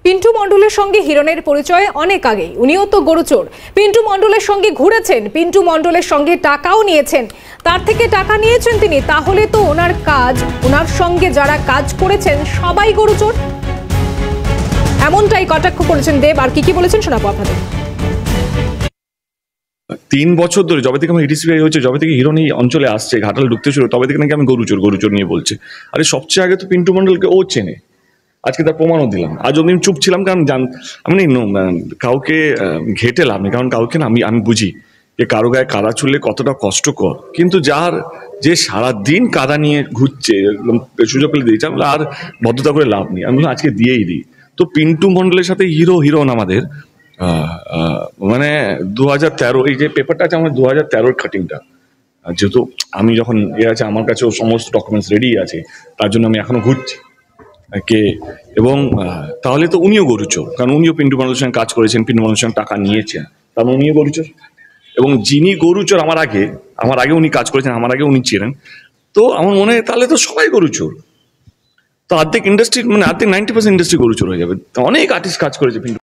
পিন্টু মণ্ডলের সঙ্গে হিরণের পরিচয় অনেক আগেই। উনিও তো গরুচোর। পিন্টু মণ্ডলের সঙ্গে ঘুরেছেন, পিন্টু মণ্ডলের সঙ্গে টাকাও নিয়েছেন। তার থেকে টাকা নিয়েছেন তিনি, তাহলে তো ওনার কাজ, ওনার সঙ্গে যারা কাজ করেছেন সবাই গরুচোর। এমনটাই কটাক্ষ করেছেন দেব। আর কি বলেছেন শোনাবো আপনাদের। 3 বছর ধরে যবে থেকে আমার ইডিসিআই হয়েছে, যবে থেকে হিরণ এই অঞ্চলে আসছে, ঘাটাল ঢুকতে ছিল, তবে থেকে নাকি আমি গরুচোর নিয়ে বলছে। আরে সবচেয়ে আগে তো পিন্টু মণ্ডলকে ও চেনে, আজকে তার প্রমাণও দিলাম। আজ অব্দি চুপ ছিলাম, কারণ আমি কাউকে ঘেটে লাভ নেই, কারণ কাউকে না আমি বুঝি যে কারো গায়ে কাদা ছুড়লে কতটা কষ্টকর, কিন্তু যে সারাদিন কাদা নিয়ে ঘুরছে, সুযোগ পেলে দিয়েছে, আর ভদ্রতা করে লাভ নেই। আমি আজকে দিয়েই দিই। তো পিন্টু মণ্ডলের সাথে হিরণ আমাদের মানে 2013 এই যে পেপারটা আছে আমার 2013 কাটিংটা, যেহেতু আমি যখন আছে আমার কাছেও সমস্ত ডকুমেন্টস রেডি আছে, তার জন্য আমি এখনো ঘুরছি এবং তাহলে তো উনিও গরুচোর, কারণ উনিও পিন্টু মণ্ডলের সঙ্গে কাজ করেছেন, পিন্টু মণ্ডলের সঙ্গে টাকা নিয়েছেন, কারণ উনিও গরুচোর। এবং যিনি গরুচোর আমার আগে উনি কাজ করেছেন, আমার আগে উনি ছিলেন। তো আমার মনে হয় তাহলে তো সবাই গরুচোর। তো অর্ধেক ইন্ডাস্ট্রি, মানে অর্ধেক 90% ইন্ডাস্ট্রি গরুচোর হয়ে যাবে। অনেক আর্টিস্ট কাজ করেছে পিন্টু।